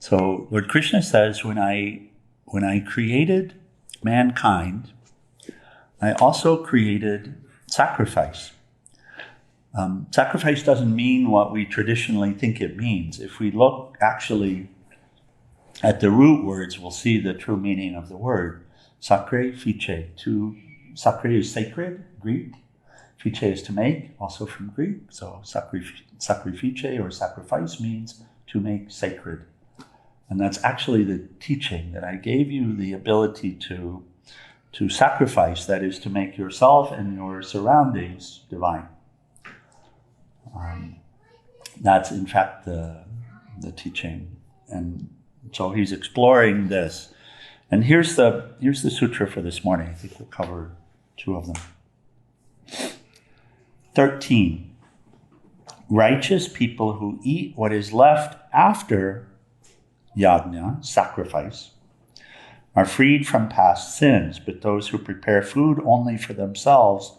So Lord Krishna says, when I created mankind, I also created sacrifice. Sacrifice doesn't mean what we traditionally think it means. If we look actually at the root words, we'll see the true meaning of the word. Sacre, fiche. Sacre is sacred, Greek. Fiche is to make, also from Greek. So sacrifice or sacrifice means to make sacred. And that's actually the teaching, that I gave you the ability to sacrifice, that is, to make yourself and your surroundings divine. That's in fact the teaching. And so he's exploring this. And here's the sutra for this morning. I think we'll cover 2 of them. 13. Righteous people who eat what is left after yajna, sacrifice, are freed from past sins, but those who prepare food only for themselves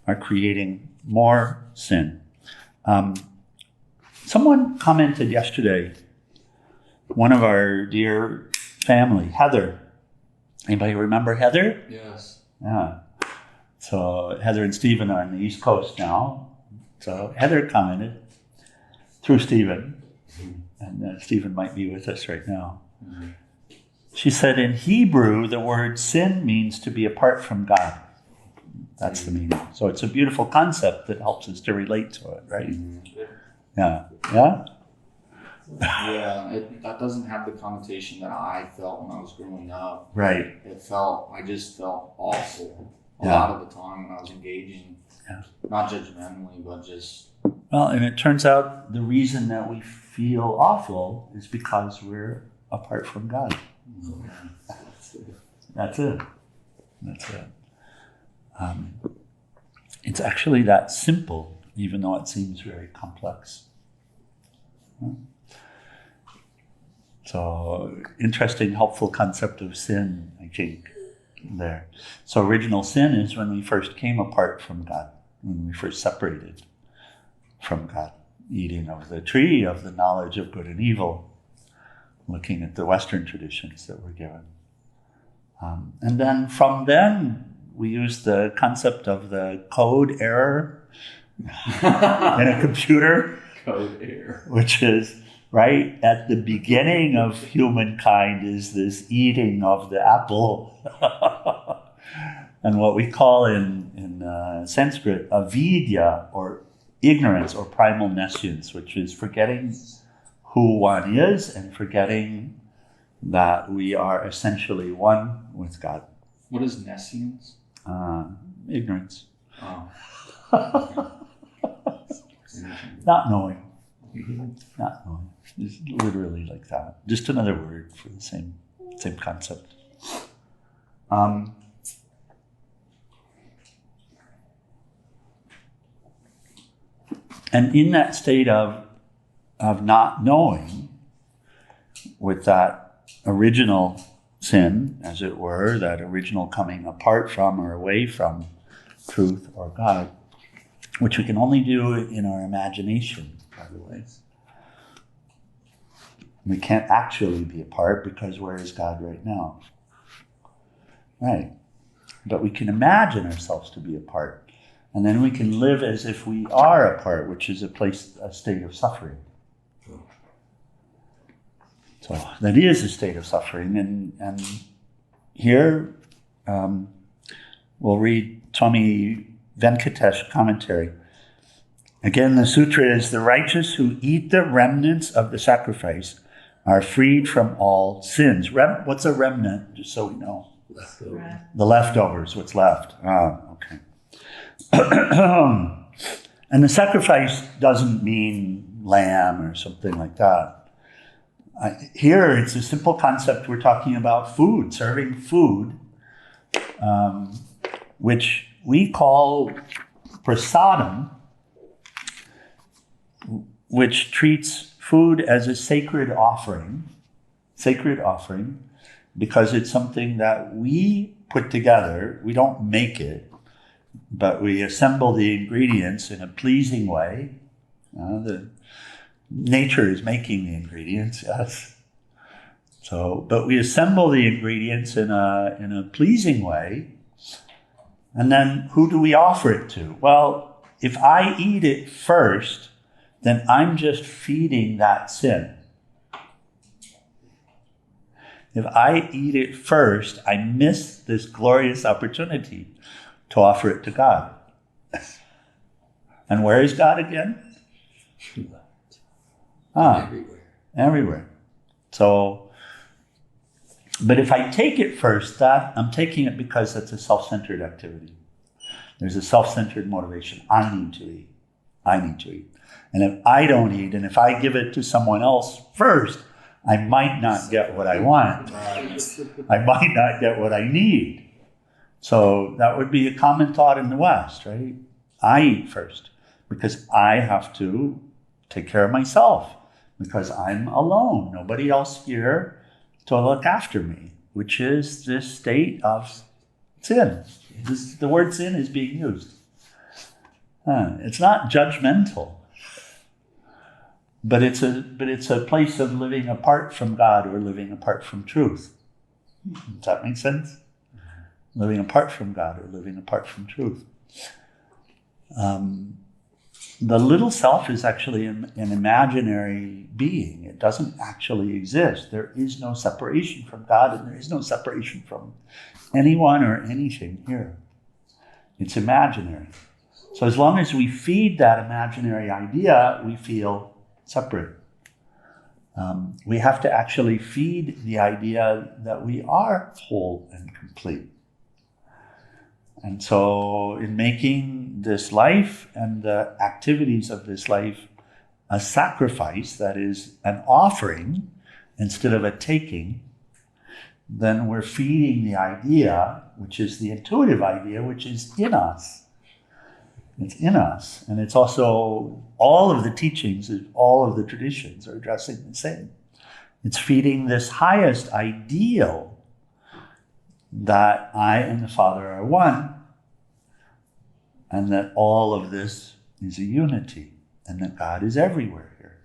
are creating more sin. Someone commented yesterday, one of our dear family, Heather. Anybody remember Heather? Yes. Yeah. So Heather and Stephen are on the East Coast now. So Heather commented through Stephen, and Stephen might be with us right now. Mm-hmm. She said, in Hebrew, the word sin means to be apart from God. That's the meaning. So it's a beautiful concept that helps us to relate to it, right? Mm-hmm. Yeah. Yeah? Yeah, that doesn't have the connotation that I felt when I was growing up. Right. I just felt awful a lot of the time when I was engaging. Yeah. Not judgmentally, but just... Well, and it turns out the reason that we feel awful is because we're apart from God. That's it. It's actually that simple, even though it seems very complex. So, interesting, helpful concept of sin, I think, there. So original sin is when we first came apart from God, when we first separated from God, eating of the tree of the knowledge of good and evil, looking at the Western traditions that were given. And then from then, we use the concept of the code error in a computer. Code error. Which is, right at the beginning of humankind is this eating of the apple. And what we call in Sanskrit, avidya, or ignorance, or primal nescience, which is forgetting who one is and forgetting that we are essentially one with God. What is nescience? Ignorance. Oh. Not knowing. Not knowing. It's literally like that. Just another word for the same concept. And in that state of not knowing, with that original sin, as it were, that original coming apart from or away from truth or God, which we can only do in our imagination, by the way. We can't actually be apart because where is God right now? Right. But we can imagine ourselves to be apart. And then we can live as if we are apart, which is a state of suffering. So that is a state of suffering. And here we'll read Swami Venkatesh commentary. Again, the sutra is, the righteous who eat the remnants of the sacrifice are freed from all sins. What's a remnant? Just so we know. Leftovers. The leftovers, what's left. Okay. And the sacrifice doesn't mean lamb or something like that. Here, it's a simple concept. We're talking about food, serving food, which we call prasadam, which treats food as a sacred offering, because it's something that we put together. We don't make it, but we assemble the ingredients in a pleasing way. The nature is making the ingredients, yes. So, but we assemble the ingredients in a pleasing way, and then who do we offer it to? Well, if I eat it first, then I'm just feeding that sin. If I eat it first, I miss this glorious opportunity to offer it to God. And where is God again? Everywhere. So, but if I take it first, that I'm taking it because it's a self-centered activity. There's a self-centered motivation. I need to eat. And if I don't eat, and if I give it to someone else first, I might not get what I want. I might not get what I need. So that would be a common thought in the West, right? I eat first because I have to take care of myself, because I'm alone. Nobody else here to look after me, which is this state of sin. The word sin is being used. It's not judgmental, but it's a place of living apart from God or living apart from truth. Does that make sense? Living apart from God or living apart from truth. The little self is actually an imaginary being. It doesn't actually exist. There is no separation from God, and there is no separation from anyone or anything here. It's imaginary. So as long as we feed that imaginary idea, we feel separate. We have to actually feed the idea that we are whole and complete. And so in making this life and the activities of this life a sacrifice, that is an offering instead of a taking, then we're feeding the idea, which is the intuitive idea, which is in us. It's in us. And it's also, all of the teachings, all of the traditions are addressing the same. It's feeding this highest ideal that I and the Father are one, and that all of this is a unity, and that God is everywhere here.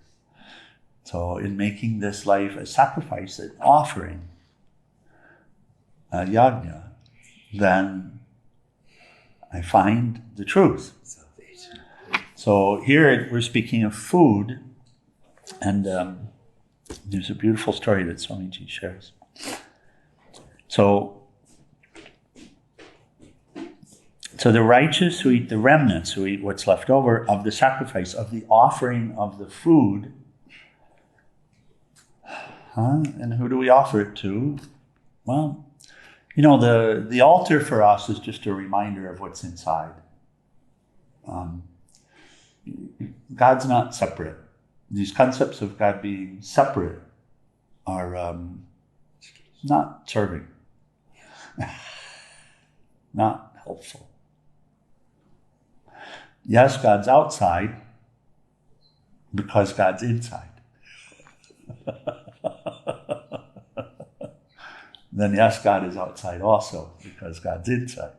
So in making this life a sacrifice, an offering, a yajna, then I find the truth. So here we're speaking of food, and there's a beautiful story that Swamiji shares. So the righteous who eat the remnants, who eat what's left over of the sacrifice, of the offering of the food. And who do we offer it to? Well, the altar for us is just a reminder of what's inside. God's not separate. These concepts of God being separate are not serving, not helpful. Yes, God's outside because God's inside. Then yes, God is outside also because God's inside.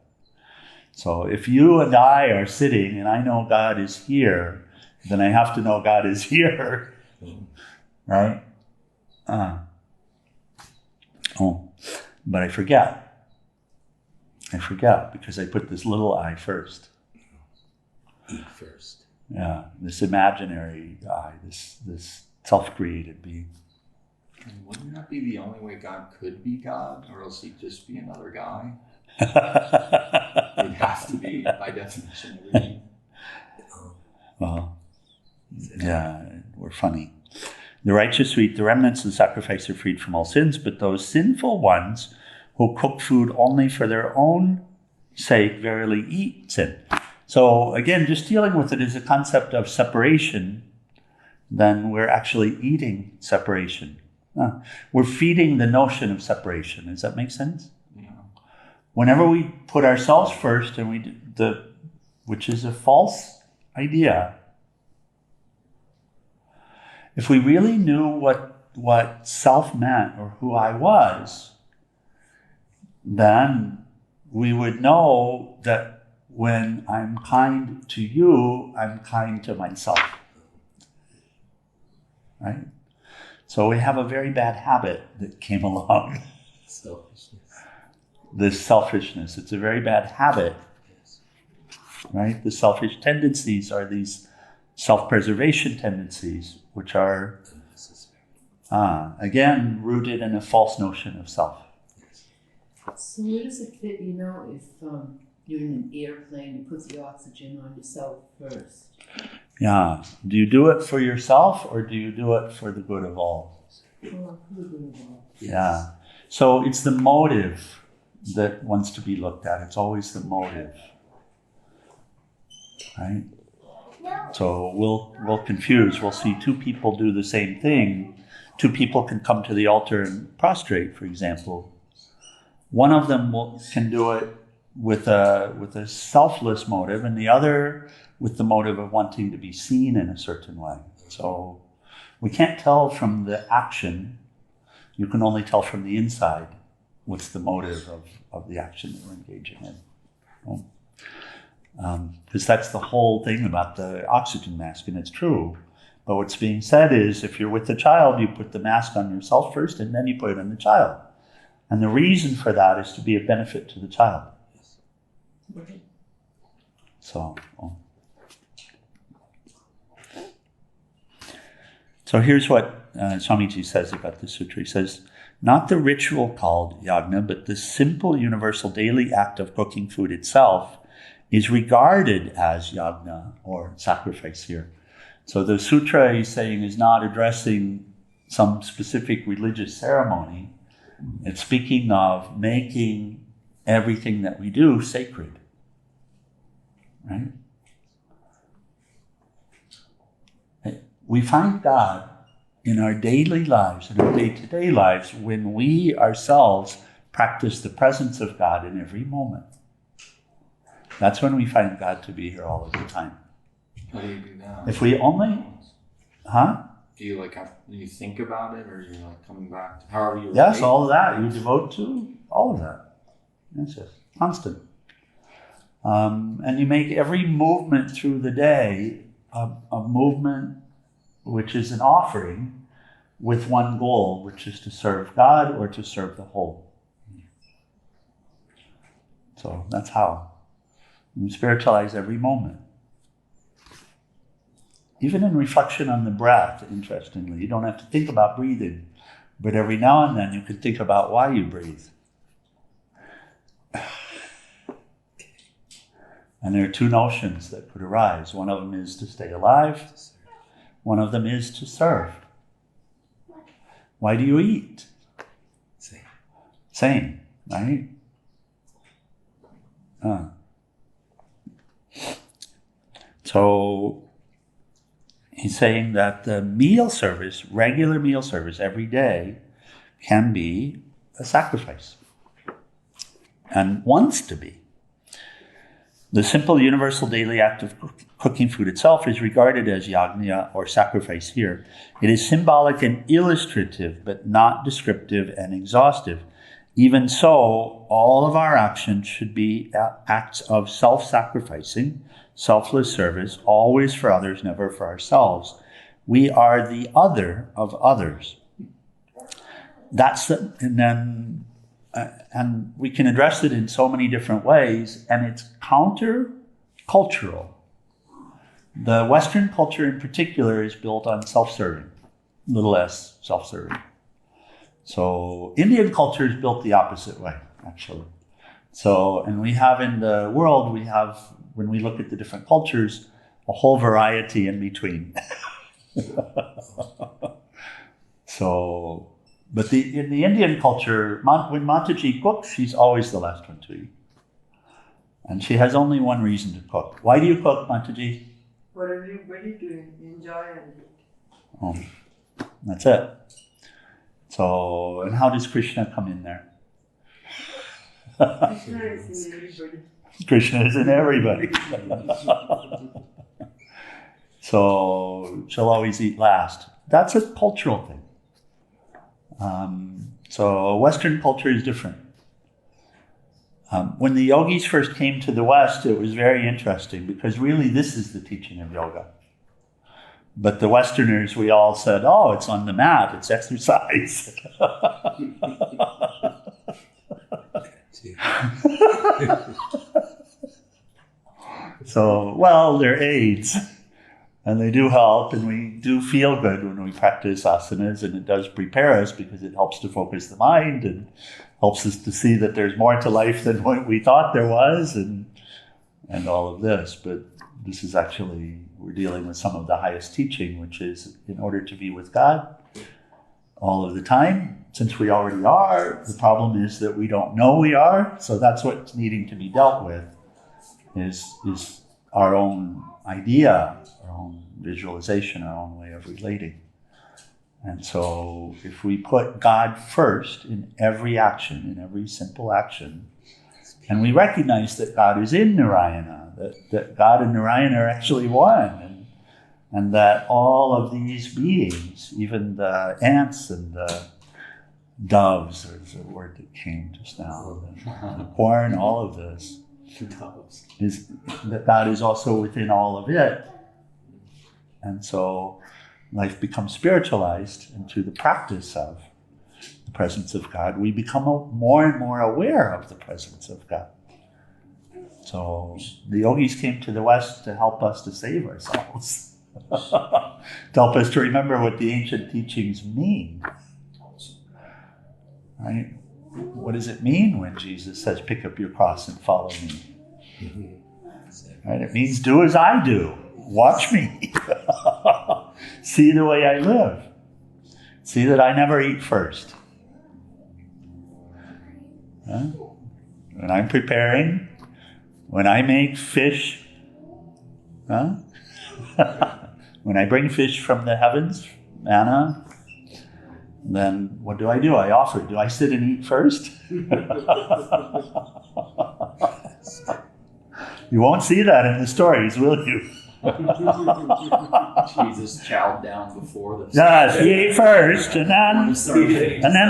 So if you and I are sitting and I know God is here, then I have to know God is here. Right? But I forget. Because I put this little I first. Eat first. Yeah, this imaginary I, this self-created being. And wouldn't that be the only way God could be God, or else he'd just be another guy? It has to be, by definition, everything. Well, yeah, we're funny. The righteous who eat the remnants and sacrifice are freed from all sins, but those sinful ones who cook food only for their own sake verily eat sin. So again, just dealing with it as a concept of separation, then we're actually eating separation. We're feeding the notion of separation. Does that make sense? Yeah. Whenever we put ourselves first, and which is a false idea. If we really knew what self meant or who I was, then we would know that when I'm kind to you, I'm kind to myself. Right? So we have a very bad habit that came along. Selfishness. This selfishness. It's a very bad habit, Yes. right? The selfish tendencies are these self-preservation tendencies, which are, Unnecessary. again, rooted in a false notion of self. Yes. So where does it fit, if you're in an airplane, you put the oxygen on yourself first? Yeah. Do you do it for yourself or do you do it for the good of all? Oh, for the good of all. Yeah. So it's the motive that wants to be looked at. It's always the motive. Right? So we'll confuse. We'll see two people do the same thing. Two people can come to the altar and prostrate, for example. One of them can do it with a selfless motive, and the other with the motive of wanting to be seen in a certain way. So we can't tell from the action. You can only tell from the inside what's the motive of the action that we're engaging in. Because that's the whole thing about the oxygen mask, and it's true. But what's being said is, if you're with the child, you put the mask on yourself first, and then you put it on the child. And the reason for that is to be of benefit to the child. Right. So here's what Swamiji says about the sutra. He says, not the ritual called yagna, but the simple universal daily act of cooking food itself is regarded as yagna, or sacrifice here. So the sutra, he's saying, is not addressing some specific religious ceremony. It's speaking of making everything that we do sacred. Right? We find God in our daily lives, in our day-to-day lives, when we ourselves practice the presence of God in every moment. That's when we find God to be here all of the time. How do you do that? If we only, Do you you think about it, or you're coming back to however you Yes, relate? all of that. You devote to all of that. That's just constant. And you make every movement through the day a movement which is an offering with one goal, which is to serve God or to serve the whole. So that's how. You spiritualize every moment. Even in reflection on the breath, interestingly, you don't have to think about breathing, but every now and then you can think about why you breathe. And there are two notions that could arise. One of them is to stay alive. One of them is to serve. Why do you eat? Same, right? So he's saying that the meal service, regular meal service every day, can be a sacrifice. And wants to be. The simple universal daily act of cooking food itself is regarded as yajna, or sacrifice here. It is symbolic and illustrative, but not descriptive and exhaustive. Even so, all of our actions should be acts of self-sacrificing, selfless service, always for others, never for ourselves. We are the other of others. And we can address it in so many different ways, and it's counter-cultural. The Western culture in particular is built on self-serving, little s, self-serving. So Indian culture is built the opposite way, actually. So, and we have in the world, when we look at the different cultures, a whole variety in between. So, but in the Indian culture, when Mataji cooks, she's always the last one to eat. And she has only one reason to cook. Why do you cook, Mataji? For everybody to enjoy and eat. Oh, that's it. So, and how does Krishna come in there? Krishna is in everybody. Krishna is in everybody. So she'll always eat last. That's a cultural thing. So Western culture is different. When the yogis first came to the West, it was very interesting because really this is the teaching of yoga. But the Westerners, we all said, oh, it's on the mat, it's exercise. So, well, they're aids, and they do help, and we do feel good when we practice asanas, and it does prepare us because it helps to focus the mind and helps us to see that there's more to life than what we thought there was, and all of this. But this is actually, we're dealing with some of the highest teaching, which is in order to be with God all of the time, since we already are, the problem is that we don't know we are, so that's what's needing to be dealt with, is our own idea, our own visualization, our own way of relating. And so if we put God first in every action, in every simple action, and we recognize that God is in Narayana, that God and Narayana are actually one, and that all of these beings, even the ants and the doves, there's a word that came just now, the corn, all of this, is that God is also within all of it. And so life becomes spiritualized, and through the practice of the presence of God, we become more and more aware of the presence of God. So the yogis came to the West to help us to save ourselves, to help us to remember what the ancient teachings mean. Right? What does it mean when Jesus says, pick up your cross and follow me? Right? It means do as I do. Watch me. See the way I live. See that I never eat first. Huh? When I'm preparing, when I make fish, huh? When I bring fish from the heavens, manna, then what do? I offer. Do I sit and eat first? You won't see that in the stories, will you? Jesus chowed down before the... Yes, he ate first, and then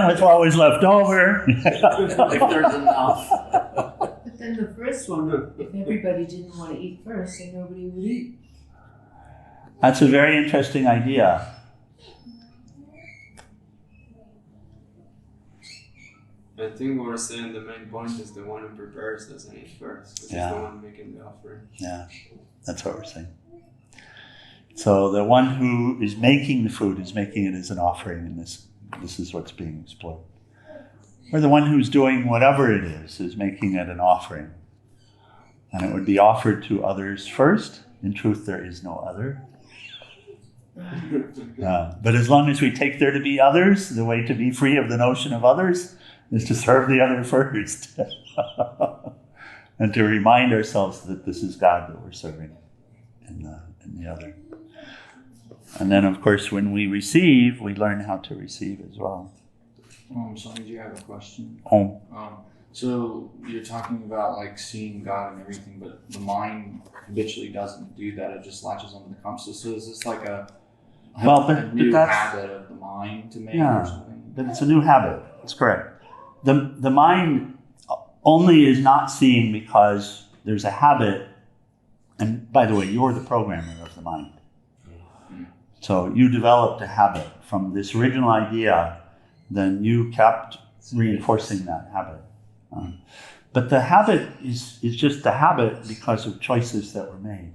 with what was left over. If there's enough. But then the first one, if everybody didn't want to eat first, then nobody would eat. That's a very interesting idea. I think we're saying the main point is the one who prepares doesn't eat first, because he's the one making the offering. Yeah, that's what we're saying. So the one who is making the food is making it as an offering, and this is what's being explored. Or the one who's doing whatever it is making it an offering. And it would be offered to others first. In truth, there is no other. But as long as we take there to be others, the way to be free of the notion of others is to serve the other first. And to remind ourselves that this is God that we're serving in the other. And then, of course, when we receive, we learn how to receive as well. Swami, do you have a question? Oh. So you're talking about like seeing God and everything, but the mind habitually doesn't do that. It just latches onto the concept. So is this like a new habit of the mind to make or something? But it's a new habit. That's correct. The mind only is not seeing because there's a habit. And by the way, you're the programmer of the mind. So you developed a habit from this original idea, then you kept reinforcing that habit. But the habit is just the habit because of choices that were made.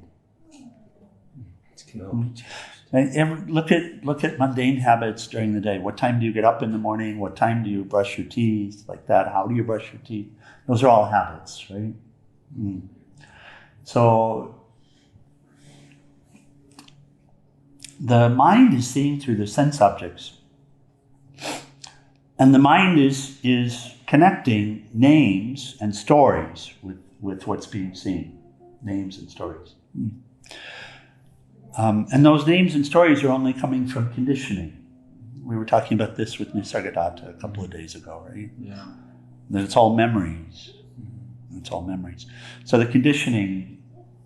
And look at mundane habits during the day. What time do you get up in the morning? What time do you brush your teeth? Like that. How do you brush your teeth? Those are all habits, right? So the mind is seeing through the sense objects. And the mind is connecting names and stories with what's being seen. Names and stories. And those names and stories are only coming from conditioning. We were talking about this with Nisargadatta a couple of days ago, right? Yeah. That it's all memories. It's all memories. So the conditioning,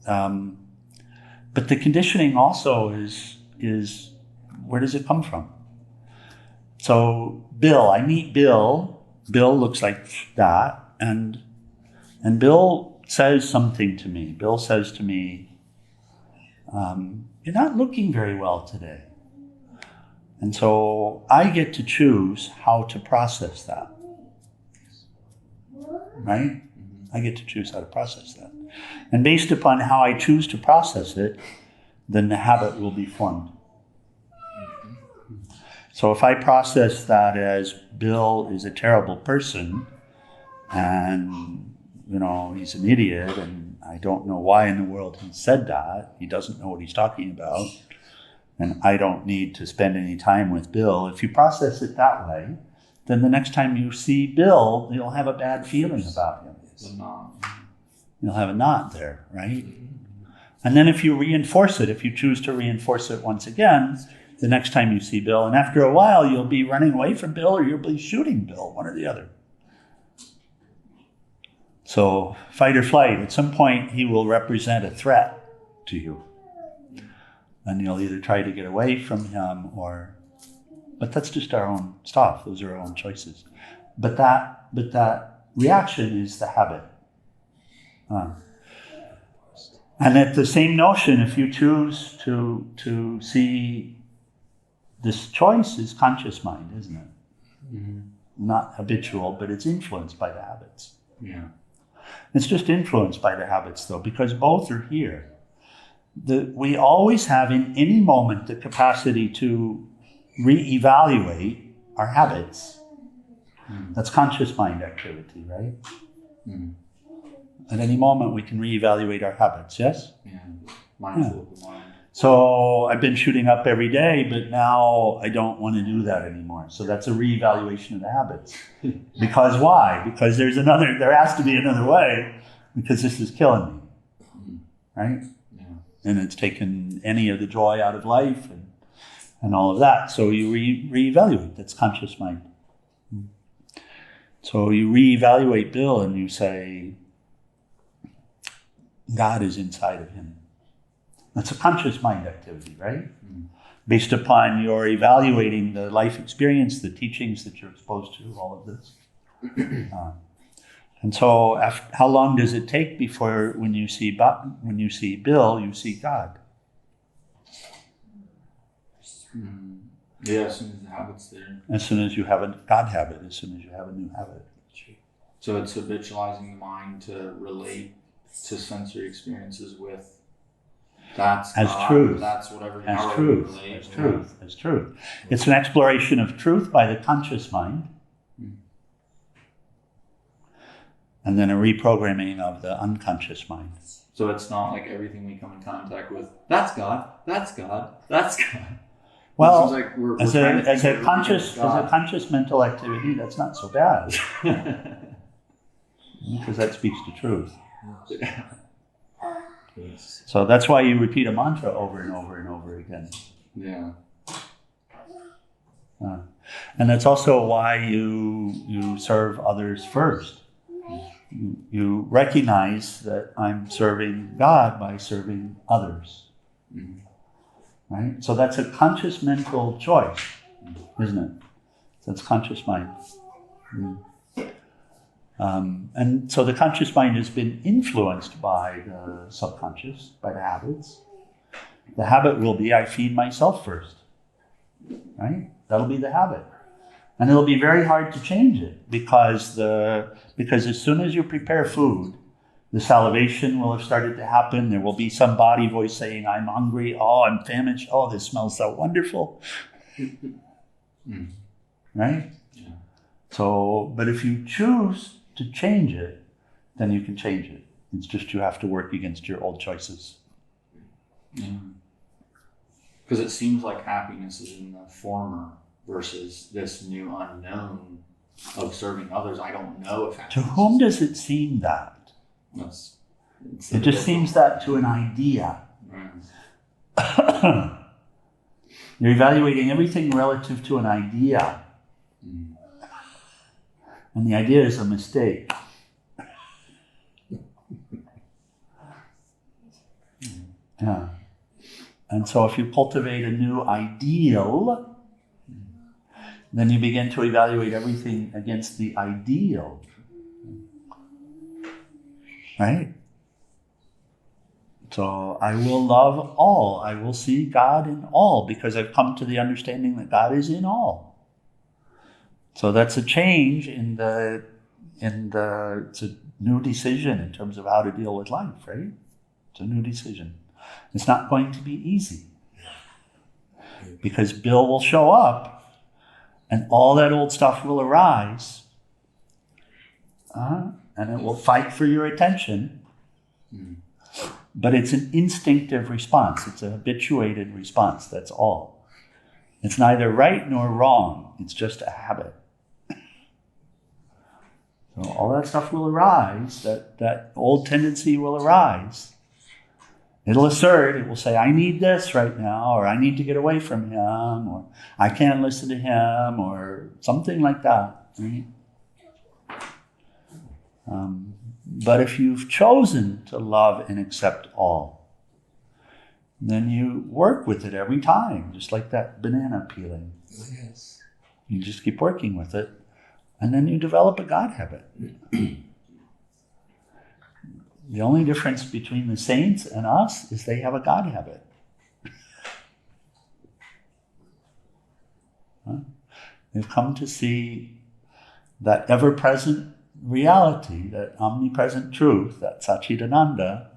but the conditioning also is where does it come from? So Bill, I meet Bill. Bill looks like that, and Bill says something to me. Bill says to me, you're not looking very well today. And so I get to choose how to process that. Right? I get to choose how to process that. And based upon how I choose to process it, then the habit will be formed. So if I process that as Bill is a terrible person and, he's an idiot and I don't know why in the world he said that, he doesn't know what he's talking about, and I don't need to spend any time with Bill. If you process it that way, then the next time you see Bill, you'll have a bad feeling about him. You'll have a knot there, right? And then if you reinforce it, if you choose to reinforce it once again, the next time you see Bill, and after a while you'll be running away from Bill or you'll be shooting Bill, one or the other. So fight or flight, at some point he will represent a threat to you. And you'll either try to get away from him but that's just our own stuff. Those are our own choices. But that reaction is the habit. And at the same notion, if you choose to see this choice is conscious mind, isn't it? Mm-hmm. Not habitual, but it's influenced by the habits. Yeah. It's just influenced by the habits, though, because both are here. We always have, in any moment, the capacity to reevaluate our habits. Mm. That's conscious mind activity, right? Mm. At any moment, we can reevaluate our habits, yes? Yeah, mindful of the mind. So I've been shooting up every day, but now I don't want to do that anymore. So that's a reevaluation of the habits. Because why? Because there has to be another way, because this is killing me, right? Yeah. And it's taken any of the joy out of life and all of that. So you reevaluate. That's conscious mind. So you reevaluate Bill and you say, God is inside of him. That's a conscious mind activity, right? Mm. Based upon your evaluating the life experience, the teachings that you're exposed to, all of this. And so how long does it take before when you see Bill, you see God? Mm. Yeah, as soon as the habit's there. As soon as you have a God habit, as soon as you have a new habit. So it's habitualizing the mind to relate to sensory experiences with that's as God, truth. That's whatever. As truth. As truth. As truth. It's an exploration of truth by the conscious mind, and then a reprogramming of the unconscious mind. So it's not like everything we come in contact with. That's God. That's God. That's God. Well, like we're as a conscious mental activity, that's not so bad, because that speaks to truth. So that's why you repeat a mantra over and over and over again. Yeah. And that's also why you serve others first. You recognize that I'm serving God by serving others. Mm-hmm. Right? So that's a conscious mental choice, isn't it? That's conscious mind. Mm. And so the conscious mind has been influenced by the subconscious, by the habits. The habit will be, I feed myself first. Right? That'll be the habit. And it'll be very hard to change it because as soon as you prepare food, the salivation will have started to happen. There will be some body voice saying, I'm hungry. Oh, I'm famished. Oh, this smells so wonderful. Right? Yeah. So, but if you choose to change it, then you can change it. It's just you have to work against your old choices. Because it seems like happiness is in the former versus this new unknown of serving others. I don't know if happiness. To whom does it seem that? It just seems that to an idea. Right. You're evaluating everything relative to an idea. And the idea is a mistake. Yeah. And so if you cultivate a new ideal, then you begin to evaluate everything against the ideal. Right? So I will love all. I will see God in all because I've come to the understanding that God is in all. So that's a change it's a new decision in terms of how to deal with life, right? It's a new decision. It's not going to be easy because Bill will show up and all that old stuff will arise and it will fight for your attention. But it's an instinctive response. It's a habituated response, that's all. It's neither right nor wrong. It's just a habit. So all that stuff will arise, that old tendency will arise. It'll assert, it will say, I need this right now, or I need to get away from him, or I can't listen to him, or something like that. Right? But if you've chosen to love and accept all, then you work with it every time, just like that banana peeling. Yes. You just keep working with it, and then you develop a God habit. The only difference between the saints and us is they have a God habit. They've come to see that ever-present reality, that omnipresent truth, that Satchidananda,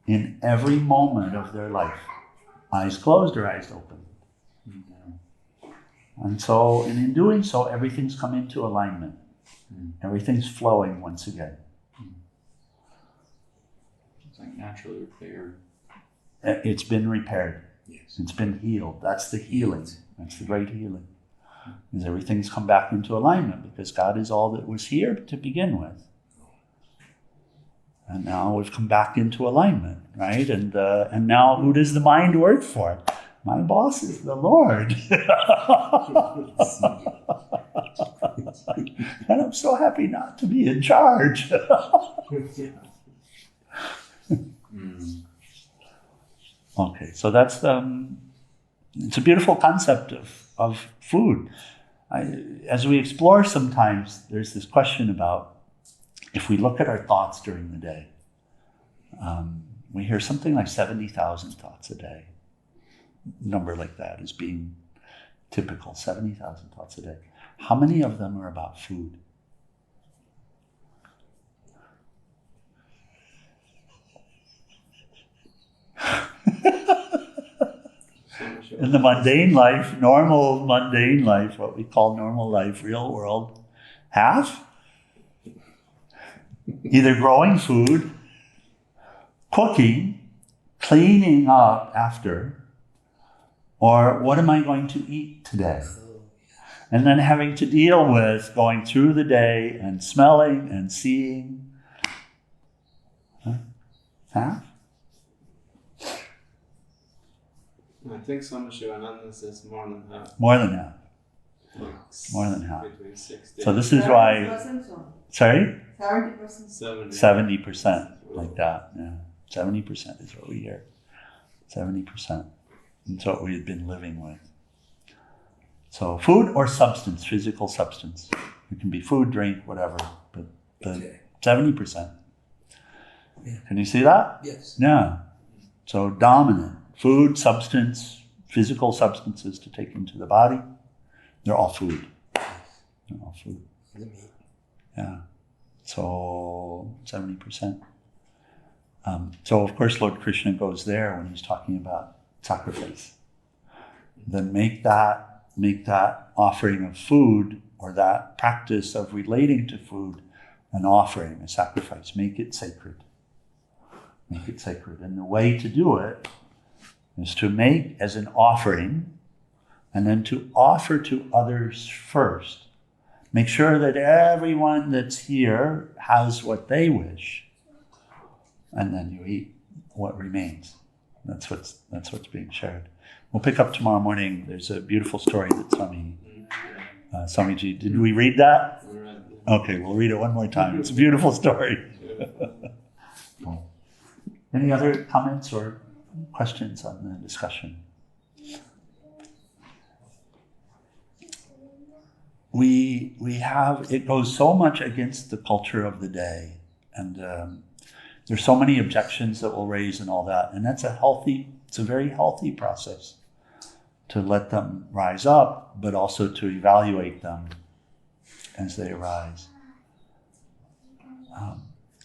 in every moment of their life. Eyes closed or eyes open. And so, and in doing so, everything's come into alignment. Everything's flowing once again. It's like naturally repaired. It's been repaired. Yes. It's been healed. That's the healing. That's the great healing. Because everything's come back into alignment because God is all that was here to begin with. And now we've come back into alignment, right? And now who does the mind work for? My boss is the Lord. And I'm so happy not to be in charge. Okay, so that's it's a beautiful concept of food. As we explore sometimes, there's this question about if we look at our thoughts during the day, we hear something like 70,000 thoughts a day. A number like that is being typical, 70,000 thoughts a day. How many of them are about food? In the mundane life, normal mundane life, what we call normal life, real world, half? Either growing food, cooking, cleaning up after, or what am I going to eat today? And then having to deal with going through the day and smelling and seeing. Half? I think Swami Shivananda says more than half. More than half. Like More than half. Between 60 So this is why, 70%, so sorry? 70%. 70%, like that, yeah. 70% is what we hear. 70%. It's what we've been living with. So food or substance, physical substance. It can be food, drink, whatever, but 70%. Yeah. Can you see that? Yes. Yeah. So dominant. Food, substance, physical substances to take into the body. They're all food. They're all food. The meat. Yeah. So 70%. So of course Lord Krishna goes there when he's talking about sacrifice. Then make that offering of food or that practice of relating to food an offering, a sacrifice. Make it sacred. Make it sacred. And the way to do it is to make as an offering and then to offer to others first. Make sure that everyone that's here has what they wish, and then you eat what remains. That's what's being shared. We'll pick up tomorrow morning. There's a beautiful story that Swamiji, did we read that? Okay, we'll read it one more time. It's a beautiful story. Any other comments or questions on the discussion? We have, it goes so much against the culture of the day. And There's so many objections that we'll raise and all that. And it's a very healthy process to let them rise up, but also to evaluate them as they arise.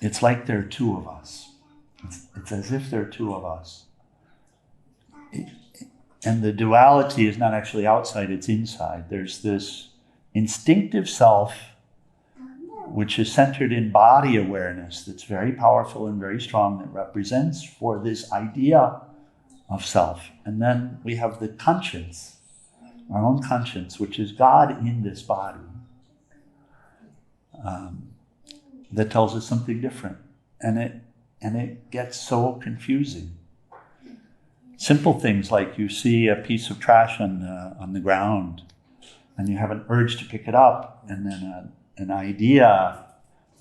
It's like there are two of us. It's as if there are two of us. And the duality is not actually outside, it's inside. There's this instinctive self, which is centered in body awareness, that's very powerful and very strong, that represents for this idea of self. And then we have the conscience, our own conscience, which is God in this body, that tells us something different. And it gets so confusing. Simple things like you see a piece of trash on the ground, and you have an urge to pick it up, and then an idea,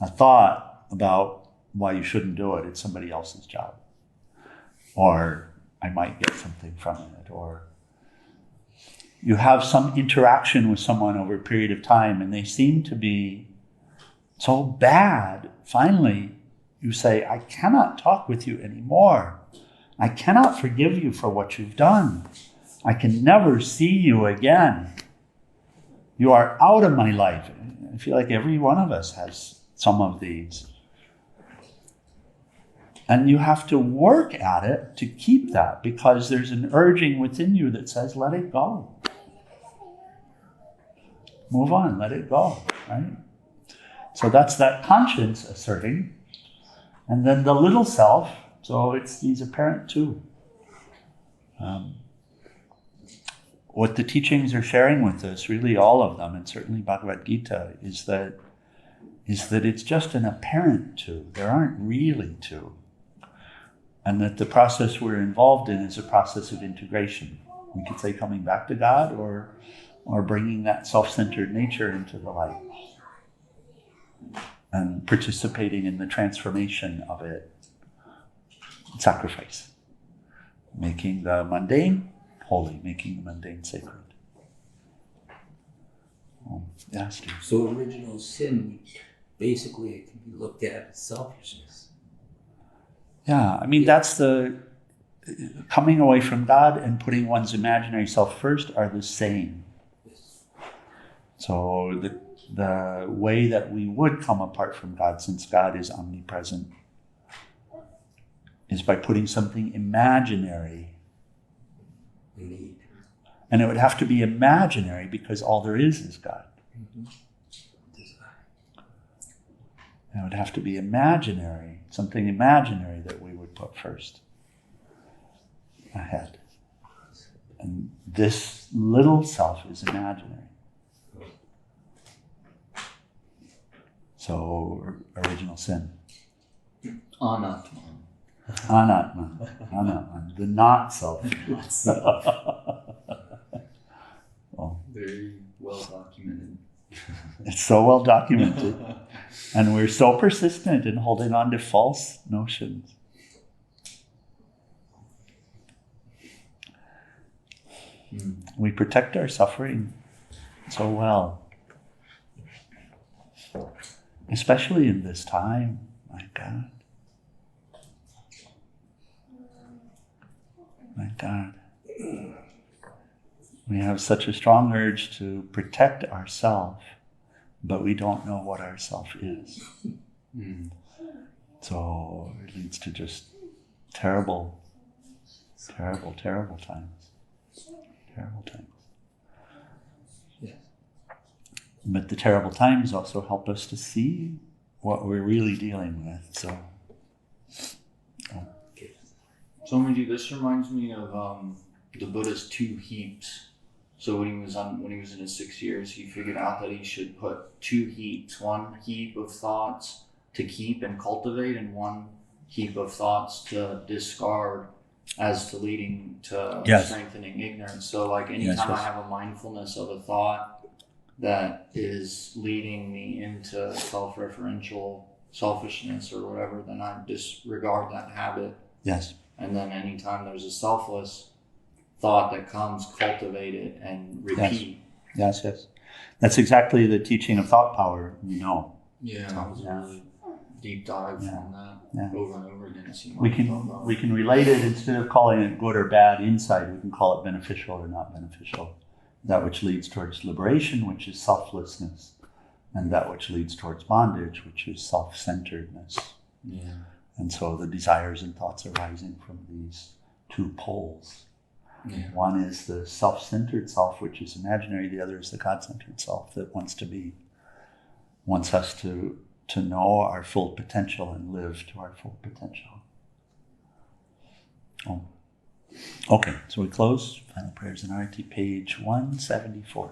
a thought about why you shouldn't do it. It's somebody else's job. Or I might get something from it. Or you have some interaction with someone over a period of time, and they seem to be so bad. Finally, you say, I cannot talk with you anymore. I cannot forgive you for what you've done. I can never see you again. You are out of my life. I feel like every one of us has some of these. And you have to work at it to keep that, because there's an urging within you that says, let it go. Move on, let it go, right? So that's that conscience asserting. And then the little self, so he's apparent too. What the teachings are sharing with us, really all of them, and certainly Bhagavad Gita, is that it's just an apparent two. There aren't really two. And that the process we're involved in is a process of integration. We could say coming back to God, or bringing that self-centered nature into the light and participating in the transformation of it. Sacrifice. Making the mundane holy, making the mundane sacred. Yeah, Steve. So original sin, basically it can be looked at as selfishness. Yeah, I mean, that's the coming away from God and putting one's imaginary self first are the same. So the way that we would come apart from God, since God is omnipresent, is by putting something imaginary. Indeed. And it would have to be imaginary because all there is God. Mm-hmm. It would have to be imaginary, something imaginary that we would put first, ahead. And this little self is imaginary. So, original sin. Anatman. Anatman, the not self. Well, very well documented. It's so well documented. And we're so persistent in holding on to false notions. We protect our suffering so well. Especially in this time, my God. My God. We have such a strong urge to protect ourselves, but we don't know what ourself is. So it leads to just terrible times. Terrible times. Yes. But the terrible times also help us to see what we're really dealing with. So, Swami, this reminds me of the Buddha's 2 heaps. So when he was in his 6 years, he figured out that he should put 2 heaps, 1 heap of thoughts to keep and cultivate, and 1 heap of thoughts to discard as to leading to strengthening ignorance. So like anytime I have a mindfulness of a thought that is leading me into self-referential selfishness or whatever, then I disregard that habit. yes. And then anytime there's a selfless thought that comes, cultivate it and repeat. Yes. That's exactly the teaching of thought power, Yeah. deep dive on that over and over again. We can relate it, instead of calling it good or bad insight, we can call it beneficial or not beneficial. That which leads towards liberation, which is selflessness, and that which leads towards bondage, which is self-centeredness. Yeah. And so the desires and thoughts arising from these two poles. Yeah. One is the self-centered self, which is imaginary. The other is the God-centered self that wants us to know our full potential and live to our full potential. Oh. Okay, so we close. Final prayers and arati, page 174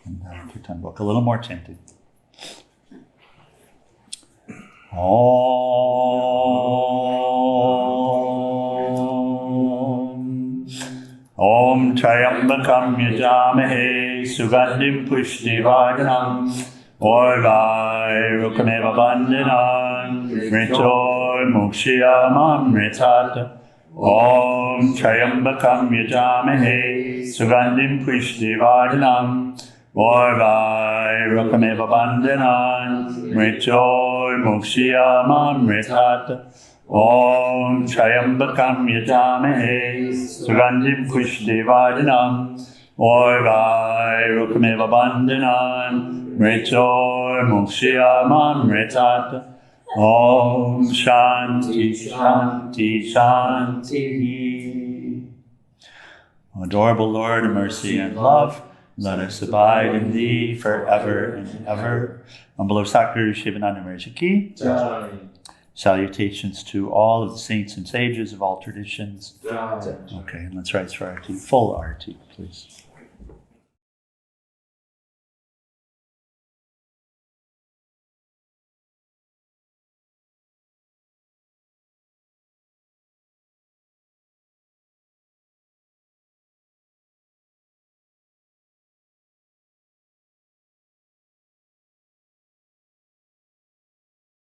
in the Kirtan book. A little more chanting. Om Om Trayambakam Yajamahe Sugandhim Pushtivardhanam Orvai Rukameva Bandhanan Mritor Mukshiyamam Mritata Om Trayambakam Yajamahe Sugandhim Pushtivardhanam Orvai Rukameva Bandhanan Mritor Mukshiyamam Mritata Om Trayambakam Yajamahe Sugandhim Pushtivardhanam Orvai Rukameva Bandhanan Mritor Mukshiyamam Mritata Om Shanti Shanti Shanti. Adorable Lord of mercy and love, let us abide in Thee forever and ever. On below Sakura Shivananda Maharaj Ki. Salutations to all of the saints and sages of all traditions. Okay, and let's rise for Arati. Full Arati, please.